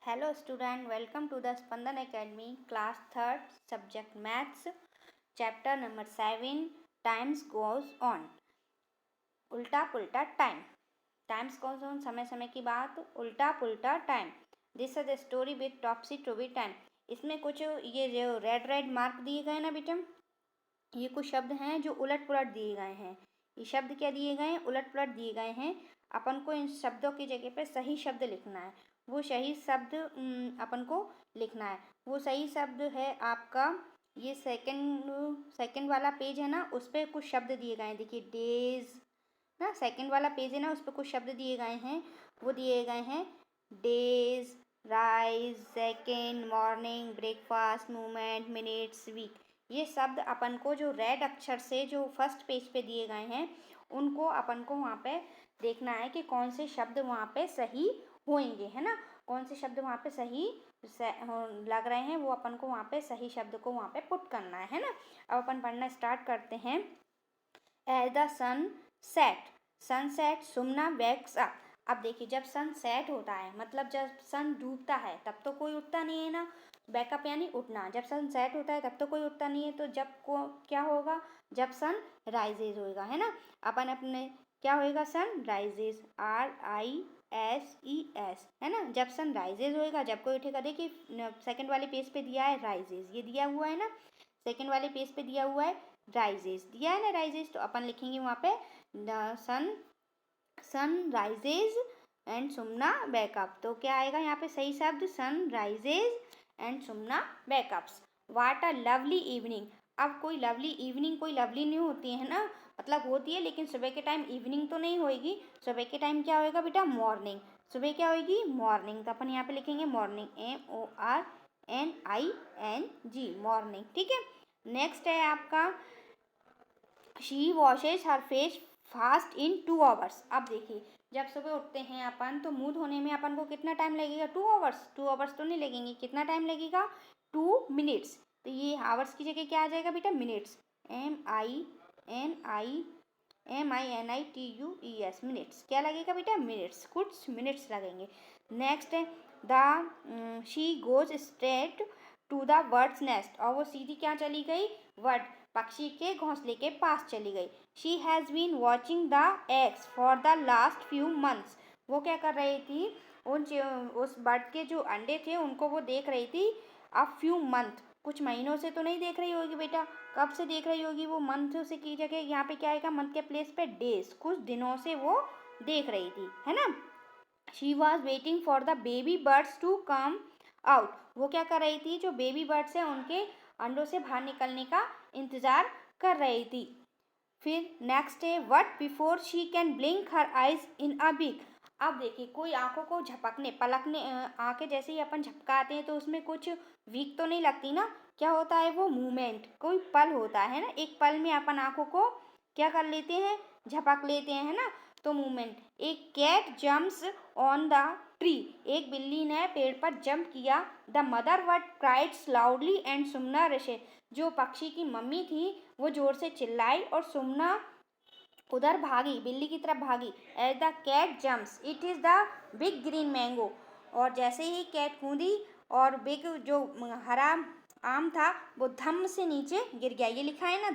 Hello student, welcome to the Spandan Academy, class 3rd, subject maths, chapter number 7, times goes on. उल्टा पुल्टा time. Times goes on, समय समय की बात, उल्टा पुल्टा time. This is the story with टॉपसी two B time. इसमें कुछ ये जो रेड मार्क दिए गए ना बेटा, ये कुछ शब्द हैं जो उलट पुलट दिए गए हैं. ये शब्द क्या दिए गए हैं? उलट पुलट दिए गए हैं. अपन को इन शब्दों की जगह पे सही शब्द लिखना है. वो सही शब्द अपन को लिखना है. वो सही शब्द है आपका ये सेकंड वाला पेज है ना, उस पर कुछ शब्द दिए गए हैं. देखिए डेज ना, सेकंड वाला पेज है ना, उस पर कुछ शब्द दिए गए हैं. वो दिए गए हैं days, rise, second, morning, breakfast, movement, minutes, week. ये शब्द अपन को जो रेड अक्षर से जो फर्स्ट पेज पे दिए गए हैं, उनको अपन को वहाँ पे देखना है कि कौन से शब्द वहाँ पे सही होंगे, है ना. कौन से शब्द वहाँ पे सही लग रहे हैं, वो अपन को वहाँ पे सही शब्द को वहाँ पे पुट करना है ना. अब अपन पढ़ना स्टार्ट करते हैं. As the sun set Sumana wakes up. अब देखिए, जब सन सेट होता है मतलब जब सन डूबता है तब तो कोई उठता नहीं है ना. बैकअप यानी उठना. जब सन सेट होता है तब तो कोई उठता नहीं है. तो जब को क्या होगा? जब सन राइजेज होएगा, है ना. अपन अपने क्या होएगा? सन राइजेज, RISES, है ना. जब सन राइजेज होएगा, जब कोई उठेगा. देखिए सेकंड वाले पेज पे दिया है राइजेज, ये दिया हुआ है ना. सेकंड वाले पेज पे दिया हुआ है राइजेज, दिया है ना राइजेज. तो अपन लिखेंगे वहाँ पे sun rises and Sumana wake up. तो क्या आएगा यहाँ पे सही शब्द? सन राइजेज एंड सुमना बैकअप्स. What a lovely evening. अब कोई लवली इवनिंग कोई लवली नहीं होती है ना, मतलब होती है लेकिन सुबह के टाइम इवनिंग तो नहीं होएगी. सुबह के टाइम क्या होएगा बेटा? मॉर्निंग. सुबह क्या होएगी? मॉर्निंग. तो अपन यहाँ पे लिखेंगे मॉर्निंग, MORNING, मॉर्निंग. ठीक है. नेक्स्ट है आपका she washes her face fast in 2 hours. अब देखिए, जब सुबह उठते हैं अपन तो मुंह धोने में अपन को कितना टाइम लगेगा? 2 hours. 2 hours तो नहीं लगेंगे. कितना टाइम लगेगा? 2 minutes. तो ये आवर्स की जगह क्या आ जाएगा बेटा? मिनट्स. MINITUES, minutes. क्या लगेगा बेटा? मिनट्स. कुछ मिनट्स लगेंगे. नेक्स्ट है the she goes straight to the bird's nest. और वो सीधी क्या चली गई? पक्षी के घोंसले के पास चली गई. She has been watching the eggs for the last few months. वो क्या कर रही थी? उस बर्ड के जो अंडे थे उनको वो देख रही थी. अ फ्यू मंथ, कुछ महीनों से तो नहीं देख रही होगी बेटा. कब से देख रही होगी? वो मंथ से की जगह यहाँ पे क्या आएगा? मंथ के प्लेस पे डेज. कुछ दिनों से वो देख रही थी, है ना. She was waiting for the baby birds to come out. वो क्या कर रही थी? जो बेबी बर्ड्स हैं उनके अंडों से बाहर निकलने का इंतजार कर रही थी. फिर नेक्स्ट है what before she can blink her eyes in a week. अब देखिए, कोई आंखों को झपकने पलकने आंखें जैसे ही अपन झपकाते हैं तो उसमें कुछ वीक तो नहीं लगती ना. क्या होता है? वो मूवमेंट, कोई पल होता है ना. एक पल में अपन आंखों को क्या कर लेते हैं? झपक लेते हैं, है ना. तो मूवमेंट. एक cat jumps on the tree. एक बिल्ली ने पेड़ पर जंप किया. The mother bird cries loudly and सुमना रशे. जो पक्षी की मम्मी थी वो जोर से चिल्लाई और सुमना उधर भागी, बिल्ली की तरफ भागी. As the cat jumps it is the big green mango. और जैसे ही कैट कूदी और बिग जो हरा आम था वो धम से नीचे गिर गया. ये लिखा है ना,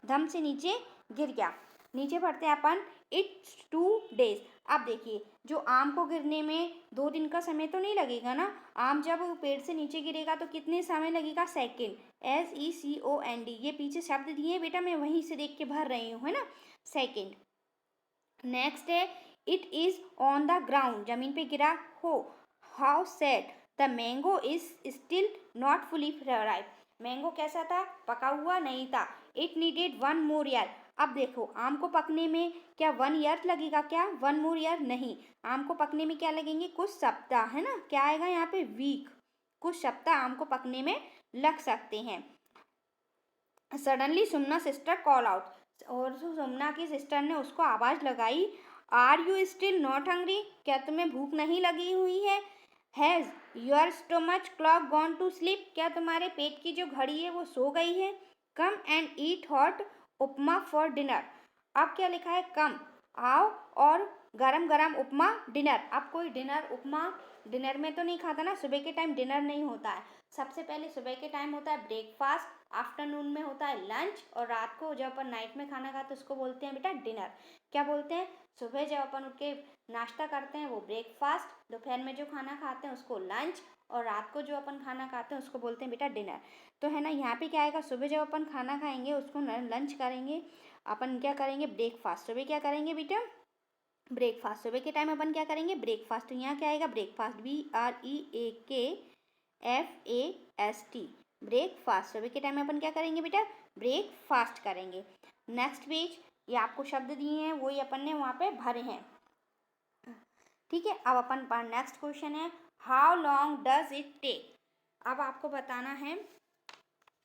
धम से नीचे गिर गया. नीचे पढ़ते हैं अपन इट्स 2 days. अब देखिए, जो आम को गिरने में 2 दिन का समय तो नहीं लगेगा ना. आम जब पेड़ से नीचे गिरेगा तो कितने समय लगेगा? सेकेंड. SECOND. ये पीछे शब्द दिए बेटा, मैं वहीं से देख के भर रही हूँ, है ना. सेकेंड. नेक्स्ट है it is on the ground. जमीन पे गिरा हो. How sad. The mango is still not fully ripe. Mango कैसा था? पका हुआ नहीं था. It needed 1 more year. अब देखो, आम को पकने में क्या 1 year लगेगा? क्या 1 more year? नहीं. आम को पकने में क्या लगेंगे? कुछ सप्ताह, है ना. क्या आएगा यहाँ पे? वीक. कुछ सप्ताह आम को पकने में लग सकते हैं. Suddenly Sumana sister call out. और सुमना की सिस्टर ने उसको आवाज लगाई. Are you still not hungry. क्या तुम्हें भूख नहीं लगी हुई है? Has your stomach clock gone to sleep. क्या तुम्हारे पेट की जो घड़ी है वो सो गई है? Come and eat hot upma for dinner. अब क्या लिखा है? कम, आओ और गरम गरम उपमा डिनर. अब कोई डिनर उपमा डिनर में तो नहीं खाता ना, सुबह के टाइम डिनर नहीं होता है। सबसे पहले सुबह के टाइम होता है ब्रेकफास्ट, आफ्टरनून में होता है लंच, और रात को जब अपन नाइट में खाना खाते हैं उसको बोलते हैं बेटा डिनर। क्या बोलते हैं? सुबह जब अपन उठ के नाश्ता करते हैं वो ब्रेकफास्ट, दोपहर में जो खाना खाते हैं उसको लंच, और रात को जो अपन खाना खाते हैं उसको बोलते हैं बेटा डिनर। तो है ना, यहाँ पे क्या आएगा, सुबह जब अपन खाना खाएंगे उसको लंच करेंगे, अपन क्या करेंगे ब्रेकफास्ट। सुबह क्या करेंगे बेटा? ब्रेकफास्ट। सुबह के टाइम अपन क्या करेंगे ब्रेकफास्ट। तो यहाँ क्या आएगा ब्रेकफास्ट, BREAKFAST, ब्रेकफास्ट। सुबह के टाइम में अपन क्या करेंगे बेटा? ब्रेकफास्ट करेंगे। नेक्स्ट पेज, ये आपको शब्द दिए हैं वही अपन ने वहाँ पे भरे हैं, ठीक है। अब अपन पर नेक्स्ट क्वेश्चन है, how long does it take. अब आपको बताना है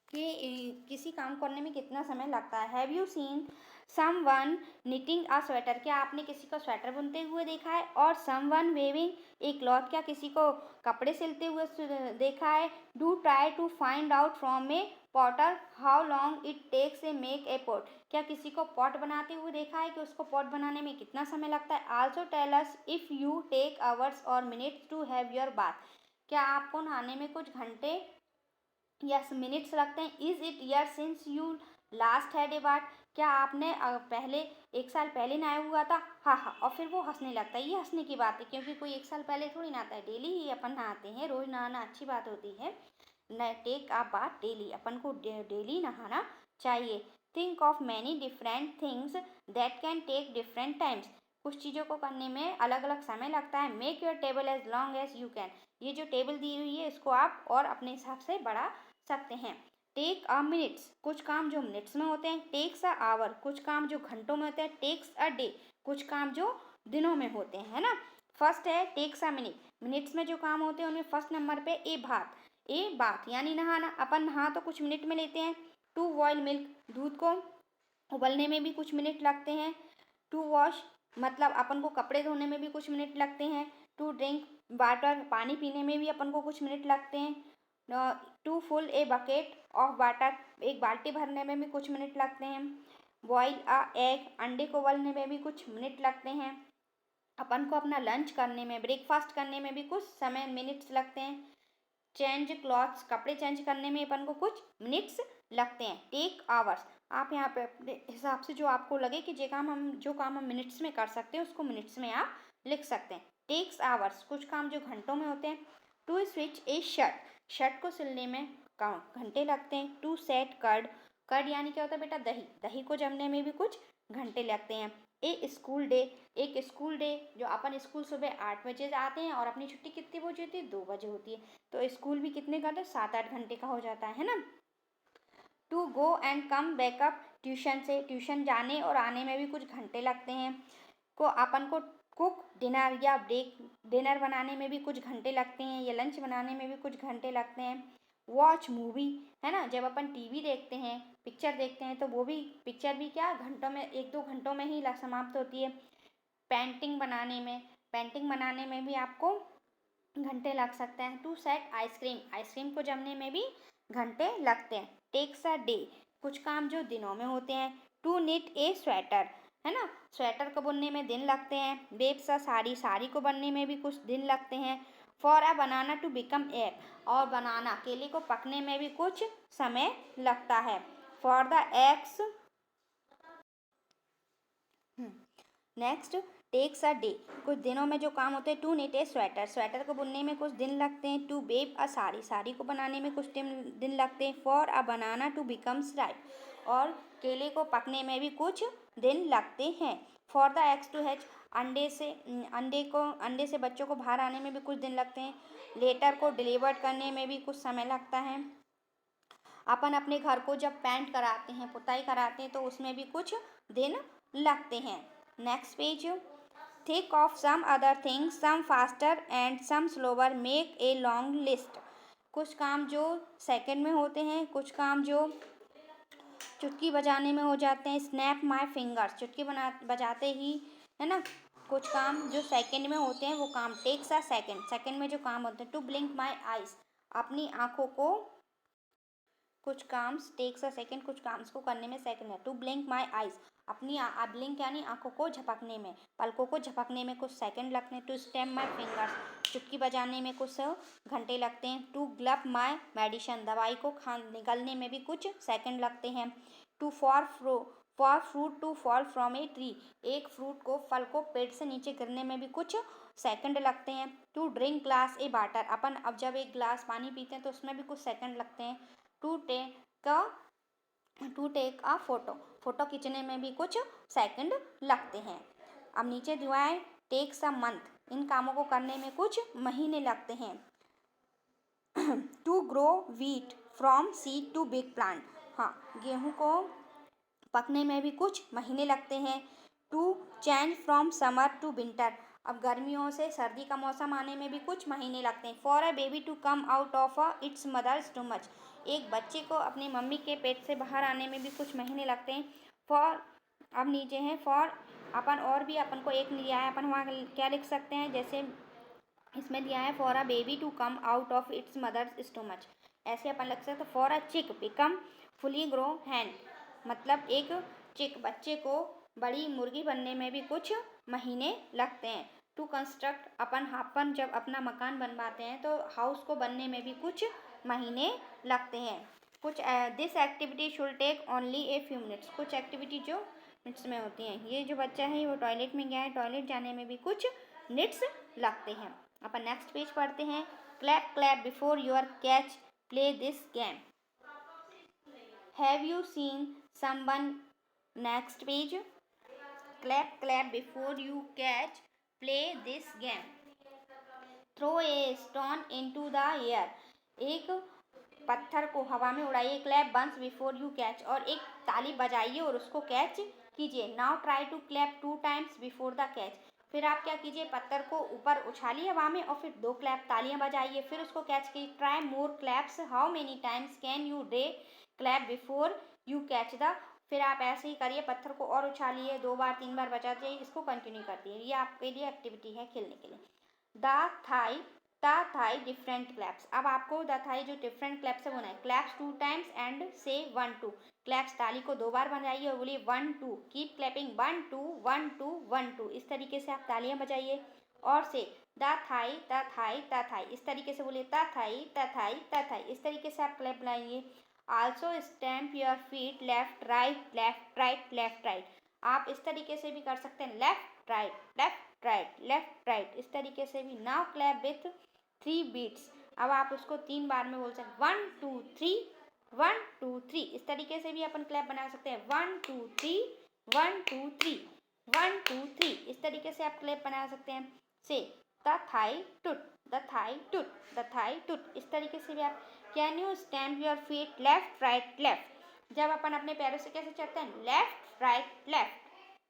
कि किसी काम करने में कितना समय लगता है। Have you seen someone knitting a sweater, क्या आपने किसी को स्वेटर बुनते हुए देखा है? और समवन वेविंग ए क्लॉथ, क्या किसी को कपड़े सिलते हुए देखा है? Do try to find out from a potter how long it takes a make a pot, क्या किसी को पॉट बनाते हुए देखा है कि उसको पॉट बनाने में कितना समय लगता है? Also tell us if you take hours और minutes to have your bath, क्या आपको नहाने में कुछ घंटे यस मिनट्स लगते हैं? Is it year since you last had a bath, क्या आपने पहले 1 साल पहले नहाया हुआ था? हाँ हाँ, और फिर वो हंसने लगता है। ये हंसने की बात है क्योंकि कोई 1 साल पहले थोड़ी नहाता है, डेली ही अपन नहाते हैं, रोज नहाना अच्छी बात होती है। न टेक अ बाथ डेली, अपन को डेली नहाना चाहिए। Think of many different things that can take different times, कुछ चीज़ों को करने में अलग अलग समय लगता है। Make your table as long as you can, ये जो टेबल दी हुई है इसको आप और अपने हिसाब से बढ़ा सकते हैं। टेक अ मिनट्स, कुछ काम जो मिनट्स में होते हैं। टेक्स अ आवर, कुछ काम जो घंटों में होते हैं। टेक्स अ डे, कुछ काम जो दिनों में होते हैं, है ना। फर्स्ट है टेक्स अ मिनट, मिनट्स में जो काम होते हैं उनमें फर्स्ट नंबर पे ए बात, ए बात यानी नहाना, अपन नहा तो कुछ मिनट में लेते हैं। टू बॉयल मिल्क, दूध को उबलने में भी कुछ मिनट लगते हैं। टू वॉश, मतलब अपन को कपड़े धोने में भी कुछ मिनट लगते हैं। टू ड्रिंक वाटर, पानी पीने में भी अपन को कुछ मिनट लगते हैं। To fill a bucket of water, एक बाल्टी भरने में भी कुछ मिनट लगते हैं। बॉयल अ एग, अंडे को उबलने में भी कुछ मिनट लगते हैं। अपन को अपना लंच करने में, ब्रेकफास्ट करने में भी कुछ समय मिनट्स लगते हैं। चेंज क्लॉथ्स, कपड़े चेंज करने में अपन को कुछ मिनट्स लगते हैं। टेक आवर्स, आप यहाँ पे अपने हिसाब से जो आपको लगे कि जो काम हम मिनट्स में कर सकते हैं उसको मिनट्स में आप लिख सकते हैं। टेक्स आवर्स, कुछ काम जो घंटों में होते हैं। टू स्विच ए शर्ट, शर्ट को सिलने में घंटे लगते हैं। टू सेट कर्ड, कर्ड यानी क्या होता है बेटा? दही, दही को जमने में भी कुछ घंटे लगते हैं। ए स्कूल डे, एक स्कूल डे, जो अपन स्कूल सुबह 8 बजे आते हैं और अपनी छुट्टी कितनी बजे होती है? 2 बजे होती है, तो स्कूल भी कितने का? 7-8 घंटे का हो जाता है ना। To go and come back up, tuition से, ट्यूशन जाने और आने में भी कुछ घंटे लगते हैं। को अपन को कुक डिनर या ब्रेक डिनर बनाने में भी कुछ घंटे लगते हैं, या लंच बनाने में भी कुछ घंटे लगते हैं। वॉच मूवी, है ना, जब अपन टीवी देखते हैं, पिक्चर देखते हैं, तो वो भी पिक्चर भी क्या घंटों में, 1-2 घंटों में ही समाप्त होती है। पेंटिंग बनाने में, पेंटिंग बनाने में भी आपको घंटे लग सकते हैं। टू सेट आइसक्रीम, आइसक्रीम को जमने में भी घंटे लगते हैं। टेक्स अ डे, कुछ काम जो दिनों में होते हैं। टू निट ए स्वेटर, है ना, स्वेटर को बुनने में दिन लगते हैं। वेव्स अ साड़ी, साड़ी को बनने में भी कुछ दिन लगते हैं। For a banana to become egg, और बनाना केले को पकने में भी कुछ समय लगता है। For the eggs, next takes a day, कुछ दिनों में जो काम होते हैं। To knit a sweater, sweater को बुनने में कुछ दिन लगते हैं। To weave a sari, sari को बनाने में कुछ दिन लगते हैं। For a banana to becomes ripe, और केले को पकने में भी कुछ दिन लगते हैं। For the eggs to hatch, अंडे से बच्चों को बाहर आने में भी कुछ दिन लगते हैं। लेटर को डिलीवर करने में भी कुछ समय लगता है। अपन अपने घर को जब पेंट कराते हैं, पुताई कराते हैं, तो उसमें भी कुछ दिन लगते हैं। Next page, think of some other things, some faster and some slower, make a long list, कुछ काम जो सेकंड में होते हैं, कुछ काम जो चुटकी बजाने में हो जाते हैं। स्नैप माई फिंगर्स, चुटकी बजाते ही, है ना, कुछ काम जो सेकंड में होते हैं वो काम। टेक्स अ सेकंड, सेकंड में जो काम होते हैं। टू ब्लिंक माई आइज, अपनी आंखों को, कुछ काम टेक्स अ सेकंड, कुछ काम्स को करने में सेकंड है। टू ब्लिंक माई आइज, अपनी ब्लिंक यानी आंखों को झपकने में, पलकों को झपकने में कुछ सेकंड लगते हैं। टू स्टेम माई फिंगर्स, चुटकी बजाने में कुछ घंटे लगते हैं। टू ग्लप माई मेडिसन, दवाई को निगलने में भी कुछ सेकंड लगते हैं। To for fruit to fall from a tree, एक फ्रूट को फल को पेड़ से नीचे गिरने में भी कुछ सेकंड लगते हैं। To drink glass a water, अपन अब जब एक ग्लास पानी पीते हैं तो उसमें भी कुछ सेकंड लगते हैं। To take a photo, photo खींचने में भी कुछ सेकंड लगते हैं। अब नीचे दिया है टेक्स अ मंथ, इन कामों को करने में कुछ महीने लगते हैं। To grow wheat from seed to big plant, हाँ गेहूं को पकने में भी कुछ महीने लगते हैं। To change from summer to winter, अब गर्मियों से सर्दी का मौसम आने में भी कुछ महीने लगते हैं। For a baby to come out of its mother's stomach, एक बच्चे को अपनी मम्मी के पेट से बाहर आने में भी कुछ महीने लगते हैं। फॉर, अब नीचे हैं फॉर, अपन और भी अपन को एक दिया है, अपन वहाँ क्या लिख सकते हैं, जैसे इसमें दिया है for a baby to come out of its mother's stomach, ऐसे अपन लिख सकते हैं फॉर अ चिक बिकम फुली ग्रो हैंड, मतलब एक चिक बच्चे को बड़ी मुर्गी बनने में भी कुछ महीने लगते हैं। टू कंस्ट्रक्ट, अपन जब अपना मकान बनवाते हैं तो हाउस को बनने में भी कुछ महीने लगते हैं। कुछ this activity should take only a few minutes, कुछ एक्टिविटी जो मिनट्स में होती हैं। ये जो बच्चा है वो टॉयलेट में गया है, टॉयलेट जाने में भी कुछ मिनट्स लगते हैं। अपन नेक्स्ट पेज पढ़ते हैं। Clap clap before your catch, play this game. Have you seen someone, next page. Clap clap before you catch, play this game. Throw a stone into the air, एक पत्थर को हवा में उड़ाइए। Clap once before you catch, और एक ताली बजाइए और उसको कैच कीजिए। Now try to clap 2 times before the catch, फिर आप क्या कीजिए, पत्थर को ऊपर उछालिए हवा में और फिर 2 क्लैप तालियां बजाइए, फिर उसको कैच कीजिए। Try more claps, how many times can you day clap before you catch the, फिर आप ऐसे ही करिए, पत्थर को और उछालिए 2 बार 3 बार बजा जाइए, इसको कंटिन्यू करती है। ये आपके लिए एक्टिविटी है खेलने के लिए। द थाई डिफरेंट क्लैप्स, अब आपको द थाई जो डिफरेंट क्लैप्स है वो नहीं, क्लैप्स 2 टाइम्स एंड से 1 2, क्लैप्स ताली को 2 बार बजाइए और बोलिए 1 2, कीप क्लैपिंग 1 2 1 2 1 2, इस तरीके से आप तालियां बजाइए। और से द थाई द थाई द थाई, इस तरीके से बोलिए द थाई द थाई द थाई, इस तरीके से आप क्लैप बनाइए। Also stamp your feet left right left right left right, आप इस तरीके से भी कर सकते हैं, लेफ्ट राइट लेफ्ट राइट, इस तरीके से भी। नाउ क्लैप विथ 3 बीट्स, अब आप उसको 3 बार में बोल सकते हैं 1 2 3 1 2 3, इस तरीके से भी अपन क्लैप बना सकते हैं 1 2 3 1 2 3 1 2 3, इस तरीके से आप क्लैप बना सकते हैं। से द थाई टुट द थाई टुट द थाई टुट, इस तरीके से भी आप। Can you stamp your feet left right left, जब अपन अपने पैरों से कैसे चलते हैं, left right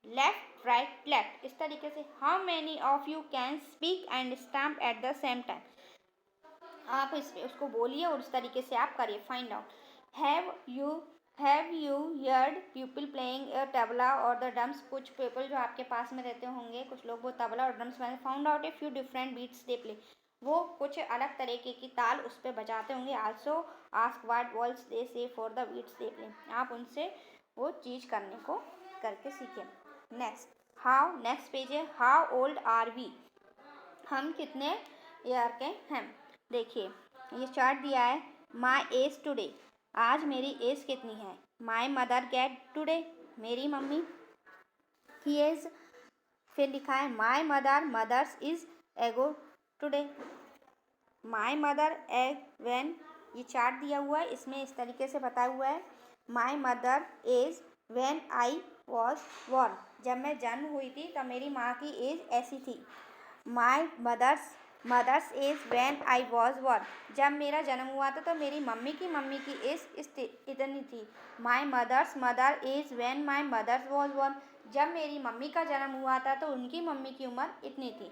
left right left, इस तरीके से। How many of you can speak and stamp at the same time, आप उसको बोलिए और उस तरीके से आप करिए। Find out, have you heard people playing tabla और द ड्रम्स, कुछ पीपल जो आपके पास में रहते होंगे, कुछ लोग वो तबला और ड्रम्स में। Found out a few different beats they play, वो कुछ अलग तरीके की ताल उस पर बजाते होंगे। Also ask what words they say for the beats they play, आप उनसे वो चीज़ करने को करके सीखें। नेक्स्ट पेज है हाउ ओल्ड आर वी, हम कितने ईयर के हैं। देखिए ये चार्ट दिया है, माई एज टुडे, आज मेरी एज कितनी है। माई मदर गेट टुडे, मेरी मम्मी की एज। फिर लिखा है माई मदर्स इज एगो today, my mother egg when, ये चार्ट दिया हुआ है, इसमें इस तरीके से बताया हुआ है। My mother age when I was born, जब मैं जन्म हुई थी तब मेरी माँ की एज ऐसी थी। My mother's age when I was born, जब मेरा जन्म हुआ था तो मेरी मम्मी की एज इतनी थी। My mother age when my mother's was born, जब मेरी मम्मी का जन्म हुआ था तो उनकी मम्मी की उम्र इतनी थी।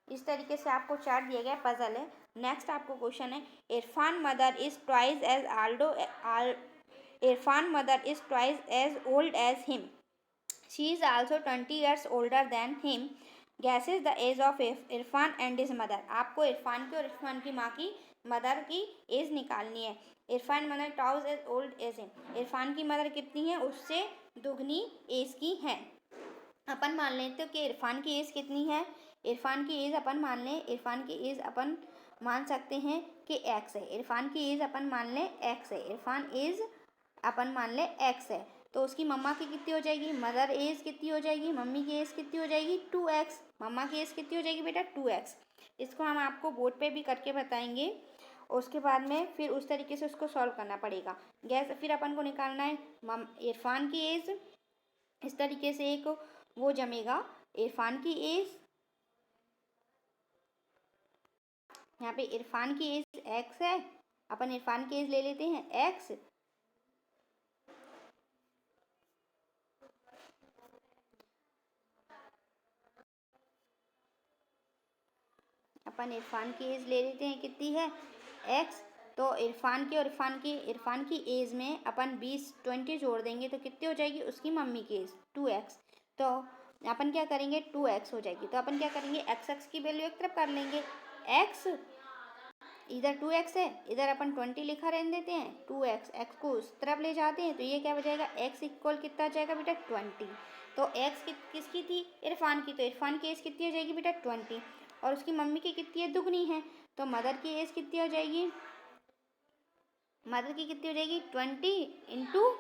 इस तरीके से आपको चार्ट दिया गया, पजल है। नेक्स्ट आपको क्वेश्चन है, Irfan mother is twice as Irfan mother is twice as old as him, she is also 20 years older than him, guesses the age of Irfan and his mother, आपको इरफान की और इरफान की माँ की मदर की एज निकालनी है। Irfan mother twice as old as him, Irfan की मदर कितनी है, उससे दुगनी एज की है। अपन मान लेते हो कि इरफान की एज कितनी है, इरफान की एज अपन मान लें, इरफान की एज अपन मान सकते हैं कि एक्स है। इरफान की एज अपन मान लें एक्स है, इरफान एज अपन मान लें एक्स है। तो उसकी मम्मा की कितनी हो जाएगी, मदर एज कितनी हो जाएगी, मम्मी की एज कितनी हो जाएगी 2x। मम्मा की एज कितनी हो जाएगी बेटा 2x। इसको हम आपको बोर्ड पे भी करके बताएंगे। उसके बाद में फिर उस तरीके से उसको सॉल्व करना पड़ेगा। गैस फिर अपन को निकालना है इरफान की एज। इस तरीके से एक वो जमेगा, इरफान की एज, यहाँ पे इरफान की एज एक्स है, अपन इरफान की एज ले लेते हैं एक्स, अपन इरफान की एज ले लेते हैं कितनी है एक्स। तो इरफान की और इरफान की एज में अपन 20 जोड़ देंगे तो कितनी हो जाएगी उसकी मम्मी की एज 2x। तो अपन क्या करेंगे 2x हो जाएगी। तो अपन क्या करेंगे x की वैल्यू एक तरफ कर लेंगे, x इधर 2x है, इधर अपन 20 लिखा रहने देते हैं, 2x, x को उस तरफ ले जाते हैं तो ये क्या हो जाएगा x इक्वल कितना आ जाएगा बेटा 20। तो x किसकी थी इरफान की, तो इरफान की एज कितनी हो जाएगी बेटा 20 और उसकी मम्मी की कितनी है दुगनी है। तो मदर की एज कितनी हो जाएगी, मदर की कितनी हो जाएगी 20 इंटू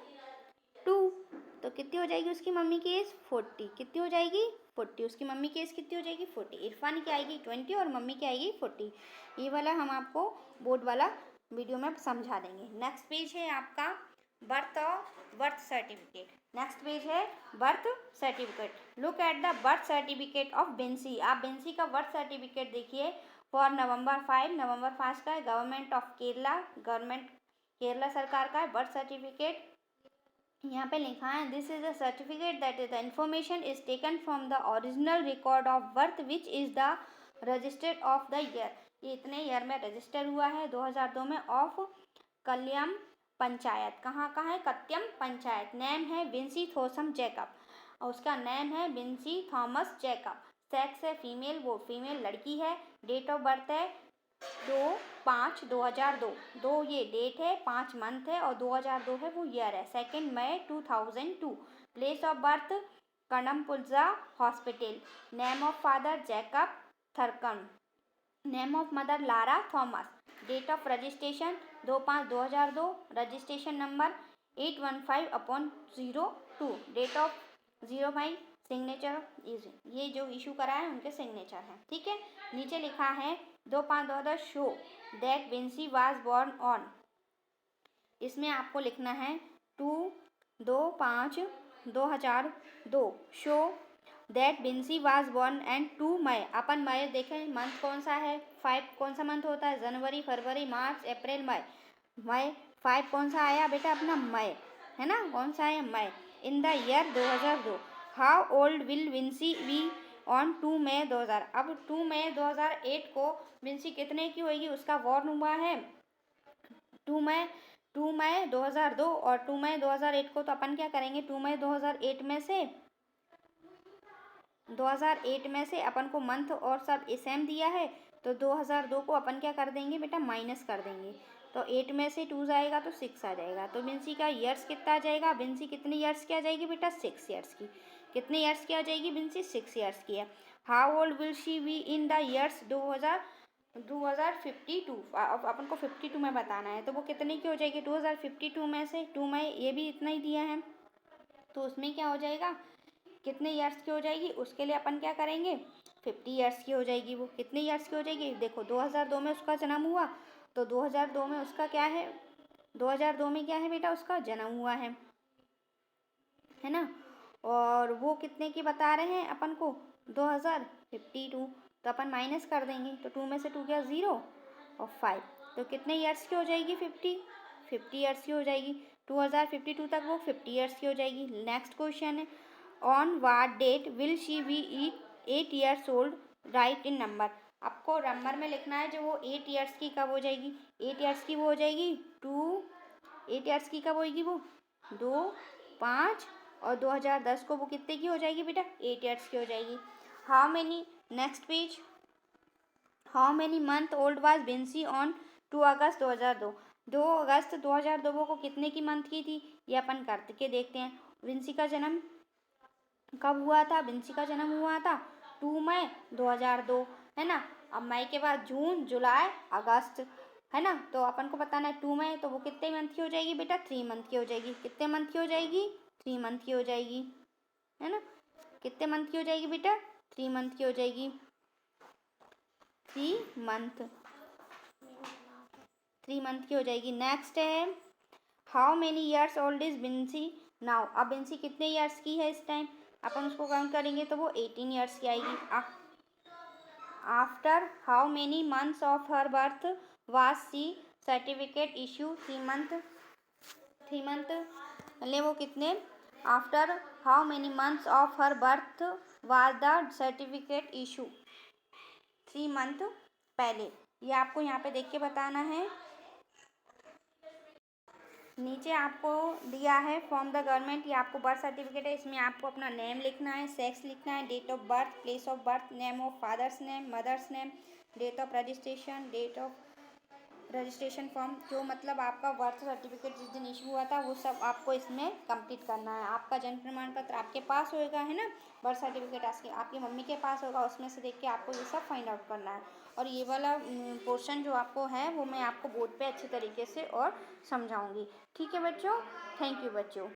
2। तो कितनी हो जाएगी उसकी मम्मी की एज 40, कितनी हो जाएगी 40, उसकी मम्मी की एज कितनी हो जाएगी 40। इरफान की आएगी 20 और मम्मी की आएगी 40। ये वाला हम आपको बोर्ड वाला वीडियो में समझा देंगे। नेक्स्ट पेज है आपका बर्थ सर्टिफिकेट। नेक्स्ट पेज है birth certificate. Look at the birth certificate of Bency. आप बेंसी का बर्थ सर्टिफिकेट देखिए फॉर नवंबर 5 का है, government of Kerala, government Kerala सरकार का है बर्थ सर्टिफिकेट। यहाँ पे लिखा है this is a certificate that is the information is taken from the original record of birth which is the registered of the year. ये इतने ईयर में रजिस्टर हुआ है 2002 में ऑफ कल्याम पंचायत। कहाँ का है कत्यम पंचायत। नेम है विंसी थॉमस जैकब और उसका नेम है विंसी थॉमस जैकब। सेक्स है फीमेल, वो फीमेल लड़की है। डेट ऑफ बर्थ है 2/5/2002, 2 ये डेट है, 5 मंथ है और 2002 है वो ईयर है, 2 मई 2002। Place of birth Kadampuzha hospital. Name of father Jacob Tharakan, name of mother Lara Thomas. Date of registration 2/5/2002, registration number 815/02। Date of 05 signature ये जो इशू करा है उनके सिग्नेचर हैं, ठीक है। नीचे लिखा है 2/5/2002 show that Vinsy was born on. इसमें आपको लिखना है 2/5/2002 show that Vinsy was born and 2 मई। अपन मई देखें मंथ कौन सा है 5 कौन सा मंथ होता है जनवरी फरवरी मार्च अप्रैल मई। मई 5 कौन सा आया बेटा अपना मई है ना, कौन सा आया May in the year 2002। How old will Vincy be on 2 May 2000। अब 2 मई 2008 को विंसी कितने की होगी उसका बॉर्न हुआ है 2 मई 2002 और 2 मई 2008 को। तो अपन क्या करेंगे 2 मई 2008 में से अपन को मंथ और सब सेम दिया है तो 2002 को अपन क्या कर देंगे बेटा माइनस कर देंगे। तो 8 में से 2 जाएगा तो 6 आ जाएगा। तो विंसी का ईयर्स कितना आ जाएगा, विंसी कितने ईयर्स की आ जाएगी बेटा 6 ईयर्स की। कितने ईयर्स की आ जाएगी विंसी 6 ईयर्स की है। How old will she be in the years 2052। अब अपन को 52 में बताना है तो वो कितने की हो जाएगी 2052 में से 2 में ये भी इतना ही दिया है तो उसमें क्या हो जाएगा कितने ईयर्स की हो जाएगी। उसके लिए अपन क्या करेंगे 50 ईयर्स की हो जाएगी। वो कितने ईयर्स की हो जाएगी देखो 2002 में उसका जन्म हुआ तो 2002 में उसका क्या है 2002 में क्या है बेटा उसका जन्म हुआ है ना। और वो कितने की बता रहे हैं अपन को 2052। तो अपन माइनस कर देंगे तो 2 में से 2 गया 0 और 5 तो कितने ईयर्स की हो जाएगी 50 ईयर्स की हो जाएगी। 2052 तक वो 50 ईयर्स की हो जाएगी। नेक्स्ट क्वेश्चन है on what date will she be 8 years old right in number. आपको नंबर में लिखना है जो वो 8 ईयर्स की कब हो जाएगी 8 ईयर्स की वो हो जाएगी 8 ईयर्स की कब होगी वो 2 5 और 2010 को वो कितने की हो जाएगी बेटा 8 ईयर्स की हो जाएगी। How many next page how many month old was Vinci on 2 अगस्त 2002। 2 अगस्त 2002 को कितने की मंथ की थी ये अपन करके देखते हैं। विंसी का जन्म कब हुआ था विंसी का जन्म हुआ था 2 मई 2002, है ना। अब मई के बाद जून, जुलाई, अगस्त, है ना। तो अपन को बताना है 2 मई, तो वो कितने मंथ की हो जाएगी बेटा? 3 मंथ की हो जाएगी। कितने मंथ की हो जाएगी? 3 मंथ की हो जाएगी, है ना। कितने मंथ की हो जाएगी बेटा? 3 मंथ की हो जाएगी, 3 मंथ, 3 मंथ की हो जाएगी। नेक्स्ट है, how many years old is Binsy now. अब बिंसी कितने ईयर्स की है इस टाइम? अपन उसको काउंट करेंगे तो वो 18 ईयर्स की आएगी। After how many months of her birth was the certificate issue? 3 month, 3 month, मतलब वो कितने, after how many months of her birth was the certificate issue? 3 month पहले। ये आपको यहाँ पे देख के बताना है। नीचे आपको दिया है फ्रॉम द गवर्नमेंट, ये आपको बर्थ सर्टिफिकेट है। इसमें आपको अपना नेम लिखना है, सेक्स लिखना है, date of birth, place of birth, name of father's name, mother's name, date of registration, date of registration form, जो मतलब आपका बर्थ सर्टिफिकेट जिस दिन इशू हुआ था वो सब आपको इसमें कंप्लीट करना है। आपका जन्म प्रमाण पत्र आपके पास होएगा, है ना। बर्थ सर्टिफिकेट आपकी मम्मी के पास होगा, उसमें से देख के आपको ये सब फाइंड आउट करना है। और ये वाला पोर्शन जो आपको है वो मैं आपको बोर्ड पे अच्छे तरीके से और समझाऊंगी। ठीक है बच्चों, थैंक यू बच्चों।